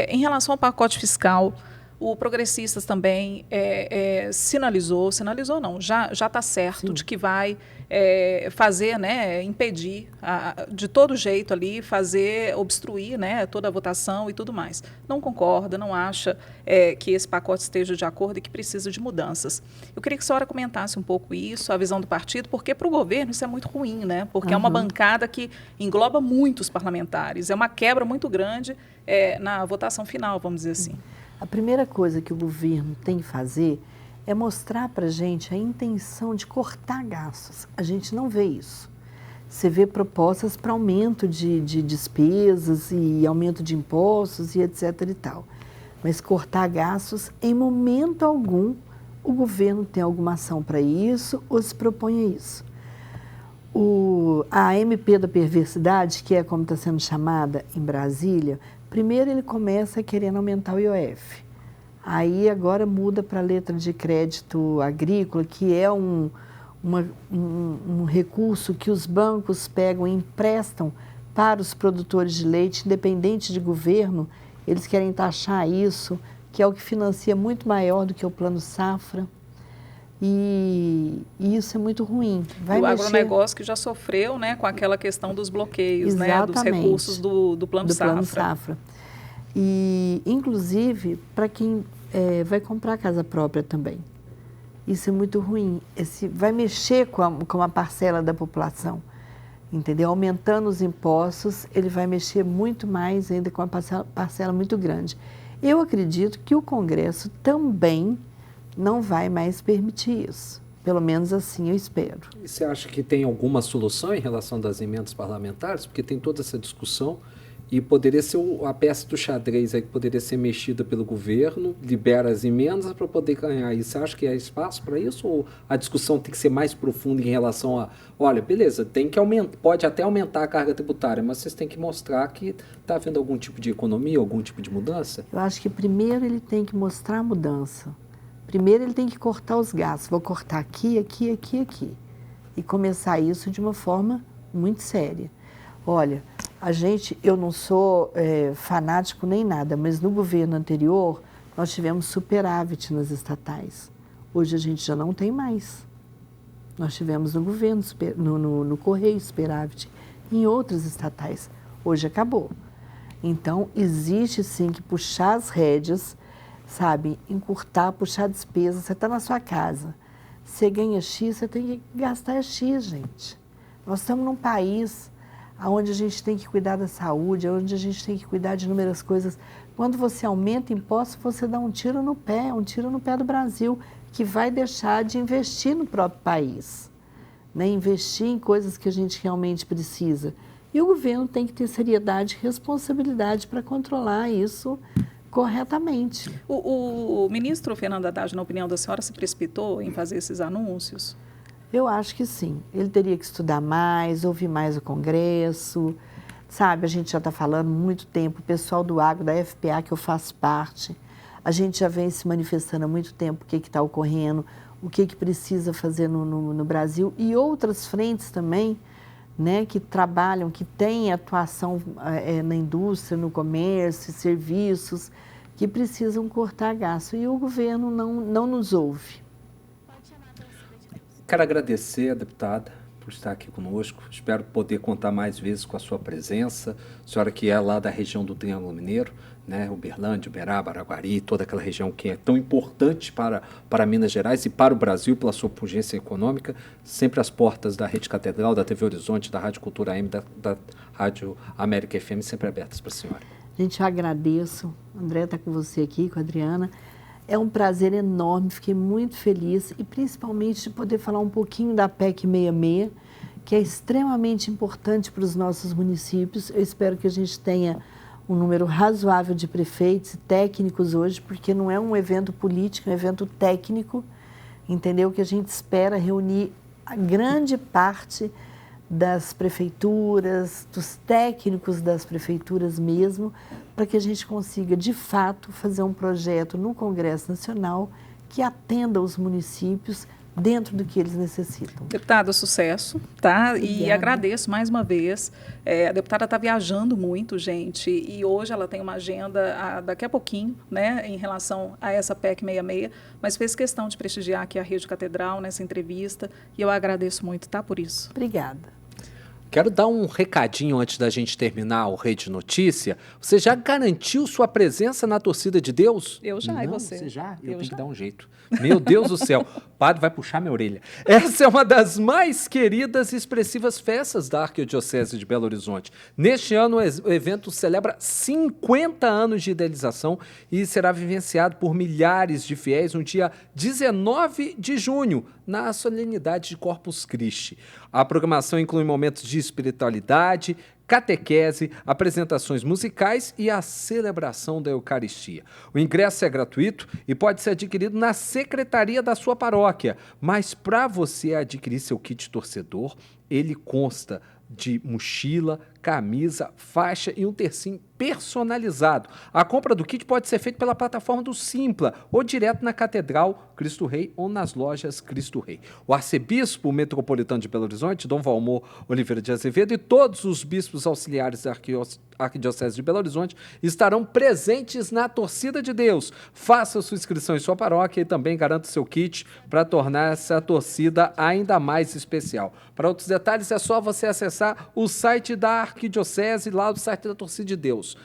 em relação ao pacote fiscal, o Progressistas também sinalizou não, já está certo. Sim. De que vai fazer, né, impedir de todo jeito ali, obstruir, né, toda a votação e tudo mais. Não concorda, não acha que esse pacote esteja de acordo e que precisa de mudanças. Eu queria que a senhora comentasse um pouco isso, a visão do partido, porque para o governo isso é muito ruim, né, porque é uma bancada que engloba muitos parlamentares, é uma quebra muito grande na votação final, vamos dizer assim. A primeira coisa que o governo tem que fazer é mostrar para a gente a intenção de cortar gastos. A gente não vê isso. Você vê propostas para aumento de despesas e aumento de impostos e etc. e tal. Mas cortar gastos, em momento algum, o governo tem alguma ação para isso ou se propõe a isso. A MP da perversidade, que é como está sendo chamada em Brasília, primeiro ele começa querendo aumentar o IOF. Aí agora muda para a letra de crédito agrícola, que é um recurso que os bancos pegam e emprestam para os produtores de leite, independente de governo. Eles querem taxar isso, que é o que financia muito maior do que o Plano Safra. E isso é muito ruim. O agronegócio que já sofreu, né, com aquela questão dos bloqueios, né, dos recursos do Plano Safra. E, inclusive, para quem vai comprar casa própria também. Isso é muito ruim. Vai mexer com a parcela da população, entendeu? Aumentando os impostos, ele vai mexer muito mais ainda com a parcela muito grande. Eu acredito que o Congresso também não vai mais permitir isso. Pelo menos assim eu espero. E você acha que tem alguma solução em relação das emendas parlamentares? Porque tem toda essa discussão e poderia ser a peça do xadrez aí que poderia ser mexida pelo governo, libera as emendas para poder ganhar isso. Você acha que há espaço para isso ou a discussão tem que ser mais profunda em relação a, olha, beleza, tem que aumentar, pode até aumentar a carga tributária, mas vocês têm que mostrar que está havendo algum tipo de economia, algum tipo de mudança? Eu acho que primeiro ele tem que mostrar a mudança. Primeiro ele tem que cortar os gastos. Vou cortar aqui, aqui, aqui, aqui. E começar isso de uma forma muito séria. Olha, eu não sou fanático nem nada, mas no governo anterior nós tivemos superávit nas estatais. Hoje a gente já não tem mais. Nós tivemos no governo, no Correio superávit, em outras estatais. Hoje acabou. Então, existe sim que puxar as rédeas, sabe, encurtar, puxar despesa. Você está na sua casa, você ganha X, você tem que gastar X, gente. Nós estamos num país onde a gente tem que cuidar da saúde, onde a gente tem que cuidar de inúmeras coisas. Quando você aumenta impostos, você dá um tiro no pé do Brasil, que vai deixar de investir no próprio país, né? Investir em coisas que a gente realmente precisa. E o governo tem que ter seriedade e responsabilidade para controlar isso corretamente. O ministro Fernando Haddad, na opinião da senhora, se precipitou em fazer esses anúncios? Eu acho que sim. Ele teria que estudar mais, ouvir mais o Congresso. Sabe, a gente já está falando há muito tempo, o pessoal do agro, da FPA, que eu faço parte, a gente já vem se manifestando há muito tempo o que está ocorrendo, o que precisa fazer no Brasil e outras frentes também, né, que trabalham, que têm atuação na indústria, no comércio, serviços, que precisam cortar gasto. E o governo não nos ouve. Quero agradecer a deputada por estar aqui conosco. Espero poder contar mais vezes com a sua presença. A senhora que é lá da região do Triângulo Mineiro, né? Uberlândia, Uberaba, Araguari, toda aquela região que é tão importante para Minas Gerais e para o Brasil pela sua pujança econômica. Sempre as portas da Rede Catedral, da TV Horizonte, da Rádio Cultura AM, da Rádio América FM, sempre abertas para a senhora. Gente, eu agradeço. André está com você aqui, com a Adriana. É um prazer enorme, fiquei muito feliz e principalmente de poder falar um pouquinho da PEC 66, que é extremamente importante para os nossos municípios. Eu espero que a gente tenha um número razoável de prefeitos e técnicos hoje, porque não é um evento político, é um evento técnico, entendeu? Que a gente espera reunir a grande parte das prefeituras, dos técnicos das prefeituras mesmo, para que a gente consiga, de fato, fazer um projeto no Congresso Nacional que atenda os municípios dentro do que eles necessitam. Deputada, sucesso, tá? Obrigada. E agradeço mais uma vez. A deputada está viajando muito, gente, e hoje ela tem uma agenda daqui a pouquinho, né, em relação a essa PEC 66, mas fez questão de prestigiar aqui a Rede Catedral nessa entrevista, e eu agradeço muito, tá, por isso. Obrigada. Quero dar um recadinho antes da gente terminar o Rede Notícia. Você já garantiu sua presença na torcida de Deus? Eu já, não, e você? Você já? Eu tenho que dar um jeito. Meu Deus do céu, o padre vai puxar minha orelha. Essa é uma das mais queridas e expressivas festas da Arquidiocese de Belo Horizonte. Neste ano, o evento celebra 50 anos de idealização e será vivenciado por milhares de fiéis no dia 19 de junho, na solenidade de Corpus Christi. A programação inclui momentos de espiritualidade, catequese, apresentações musicais e a celebração da Eucaristia. O ingresso é gratuito e pode ser adquirido na secretaria da sua paróquia, mas para você adquirir seu kit torcedor, ele consta de mochila, camisa, faixa e um tercinho personalizado. A compra do kit pode ser feita pela plataforma do Simpla ou direto na Catedral Cristo Rei ou nas lojas Cristo Rei. O arcebispo metropolitano de Belo Horizonte, Dom Valmor Oliveira de Azevedo, e todos os bispos auxiliares da Arquidiocese de Belo Horizonte estarão presentes na torcida de Deus. Faça sua inscrição em sua paróquia e também garanta seu kit para tornar essa torcida ainda mais especial. Para outros detalhes, é só você acessar o site da Arquidiocese, lá do site da Torcida de Deus,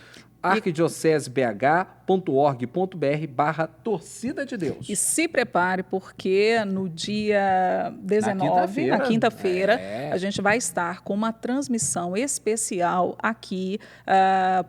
arquidiocesebh.org.br/torcida de Deus. E se prepare, porque no dia 19, na quinta-feira, a gente vai estar com uma transmissão especial aqui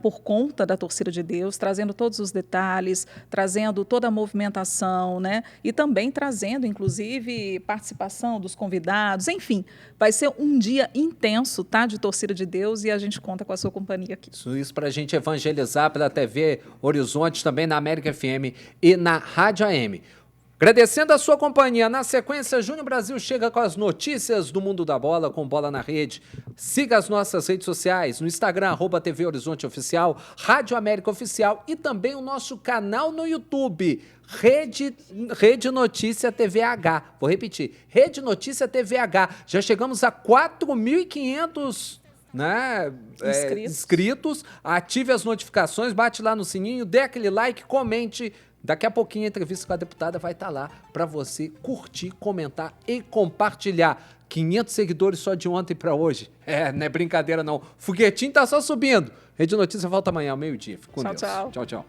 por conta da Torcida de Deus, trazendo todos os detalhes, trazendo toda a movimentação, né? E também trazendo, inclusive, participação dos convidados, enfim, vai ser um dia intenso, tá? De Torcida de Deus, e a gente conta com a sua companhia aqui. Isso para a gente evangelizar pela TV Horizonte, também na América FM e na Rádio AM. Agradecendo a sua companhia. Na sequência, Júnior Brasil chega com as notícias do mundo da bola, com Bola na Rede. Siga as nossas redes sociais, no Instagram, @TV Horizonte Oficial, Rádio América Oficial e também o nosso canal no YouTube, Rede Notícia TVH. Vou repetir, Rede Notícia TVH. Já chegamos a 4.500 inscritos. Ative as notificações, bate lá no sininho, dê aquele like, comente. Daqui a pouquinho a entrevista com a deputada vai estar lá para você curtir, comentar e compartilhar. 500 seguidores só de ontem para hoje. Não é brincadeira não. Foguetinho tá só subindo. Rede Notícia volta amanhã ao meio-dia. Fique com Deus. Tchau. Tchau, tchau.